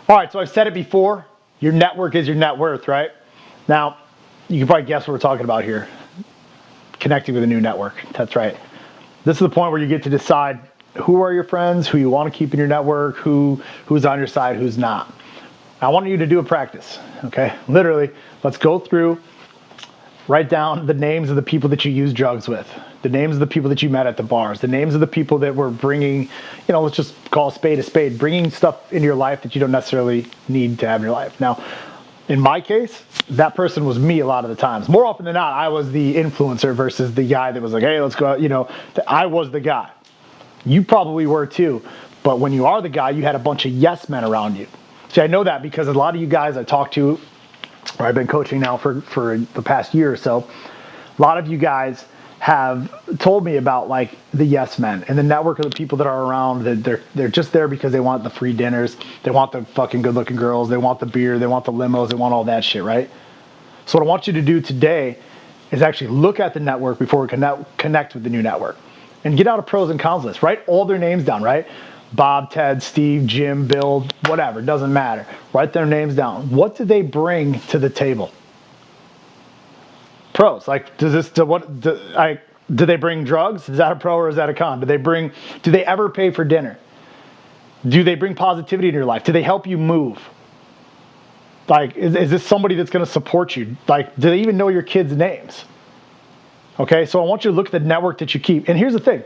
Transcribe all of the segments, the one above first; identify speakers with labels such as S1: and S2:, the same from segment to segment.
S1: All right, so I've said it before. Your network is your net worth, right? Now, you can probably guess what we're talking about here. Connecting with a new network. That's right. This is the point where you get to decide who are your friends, who you want to keep in your network, who's on your side, who's not. I want you to do a practice, okay? Literally, let's go through, write down the names of the people that you use drugs with, the names of the people that you met at the bars, the names of the people that were bringing, let's just call a spade, bringing stuff into your life that you don't necessarily need to have in your life. Now, in my case, that person was me a lot of the times. More often than not, I was the influencer versus the guy that was like, hey, let's go out, I was the guy. You probably were too, but when you are the guy, you had a bunch of yes men around you. See, I know that because a lot of you guys I talk to, or I've been coaching now for the past year or so, a lot of you guys have told me about like the yes men and the network of the people that are around, that they're just there because they want the free dinners, they want the fucking good looking girls, they want the beer, they want the limos, they want all that shit, right? So what I want you to do today is actually look at the network before we connect with the new network and get out a pros and cons list. Write all their names down, right? Bob, Ted, Steve, Jim, Bill, whatever, doesn't matter. Write their names down. What do they bring to the table? Pros, like, do they bring drugs? Is that a pro or is that a con? Do they ever pay for dinner? Do they bring positivity in your life? Do they help you move? Like, is this somebody that's going to support you? Like, do they even know your kids' names? Okay, so I want you to look at the network that you keep. And here's the thing.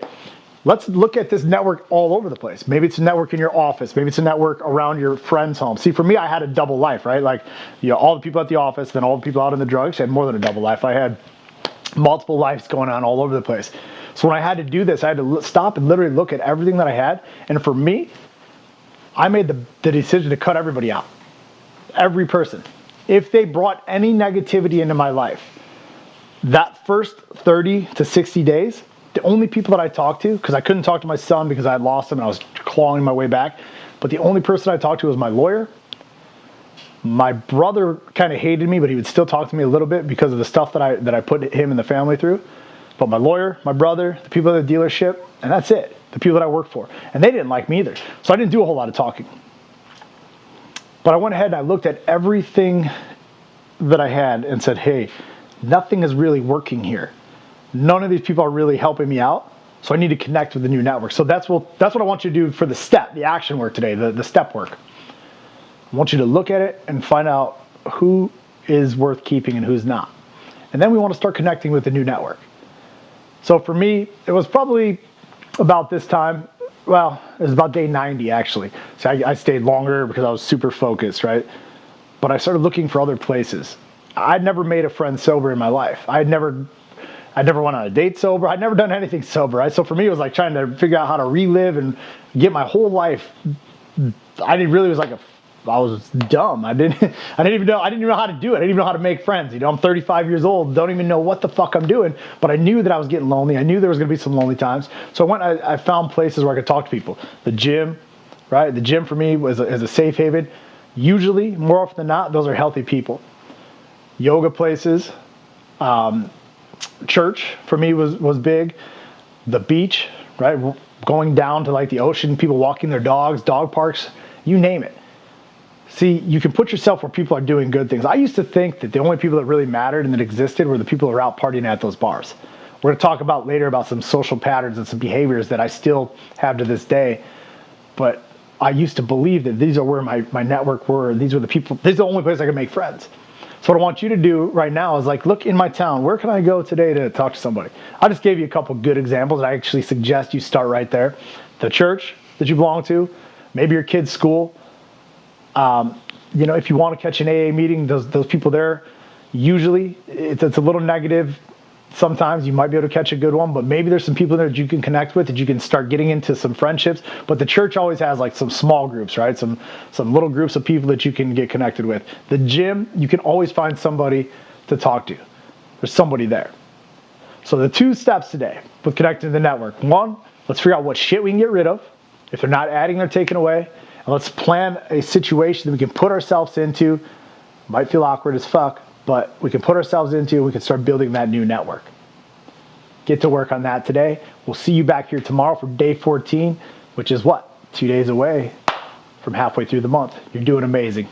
S1: Let's look at this network all over the place. Maybe it's a network in your office. Maybe it's a network around your friend's home. See, for me, I had a double life, right? Like, all the people at the office, then all the people out in the drugs. I had more than a double life. I had multiple lives going on all over the place. So when I had to do this, I had to stop and literally look at everything that I had. And for me, I made the decision to cut everybody out. Every person. If they brought any negativity into my life, that first 30 to 60 days, the only people that I talked to, because I couldn't talk to my son because I had lost him and I was clawing my way back, but the only person I talked to was my lawyer. My brother kind of hated me, but he would still talk to me a little bit because of the stuff that I put him and the family through. But my lawyer, my brother, the people at the dealership, and that's it. The people that I worked for. And they didn't like me either. So I didn't do a whole lot of talking. But I went ahead and I looked at everything that I had and said, hey, nothing is really working here. None of these people are really helping me out, so I need to connect with the new network. So that's what I want you to do for the action work today, the step work. I want you to look at it and find out who is worth keeping and who's not. And then we want to start connecting with the new network. So for me, it was probably about this time. Well, it was about day 90 actually. So I stayed longer because I was super focused, right? But I started looking for other places. I'd never made a friend sober in my life. I'd never went on a date sober. I'd never done anything sober, right? So for me, it was like trying to figure out how to relive and get my whole life. I was dumb. I didn't even know how to do it. I didn't even know how to make friends. I'm 35 years old, don't even know what the fuck I'm doing, but I knew that I was getting lonely. I knew there was going to be some lonely times. So I found places where I could talk to people. The gym, right? The gym for me is a safe haven. Usually, more often than not, those are healthy people. Yoga places, church for me was big. The beach, right? Going down to like the ocean, people walking their dogs, dog parks, you name it. See, you can put yourself where people are doing good things. I used to think that the only people that really mattered and that existed were the people who were out partying at those bars. We're going to talk about later about some social patterns and some behaviors that I still have to this day. But I used to believe that these are where my network were. These were the people. This is the only place I could make friends. So what I want you to do right now is like, look in my town. Where can I go today to talk to somebody? I just gave you a couple good examples. I actually suggest you start right there. The church that you belong to, maybe your kid's school. If you want to catch an AA meeting, those people there, usually it's a little negative. Sometimes you might be able to catch a good one, but maybe there's some people there that you can connect with, that you can start getting into some friendships. But the church always has like some small groups, right? Some little groups of people that you can get connected with. The gym, you can always find somebody to talk to. There's somebody there. So the 2 steps today with connecting to the network. 1, let's figure out what shit we can get rid of if they're not adding or taking away. And let's plan a situation that we can put ourselves into. Might feel awkward as fuck, but we can put ourselves into and we can start building that new network. Get to work on that today. We'll see you back here tomorrow for day 14, which is what? 2 days away. from halfway through the month. You're doing amazing.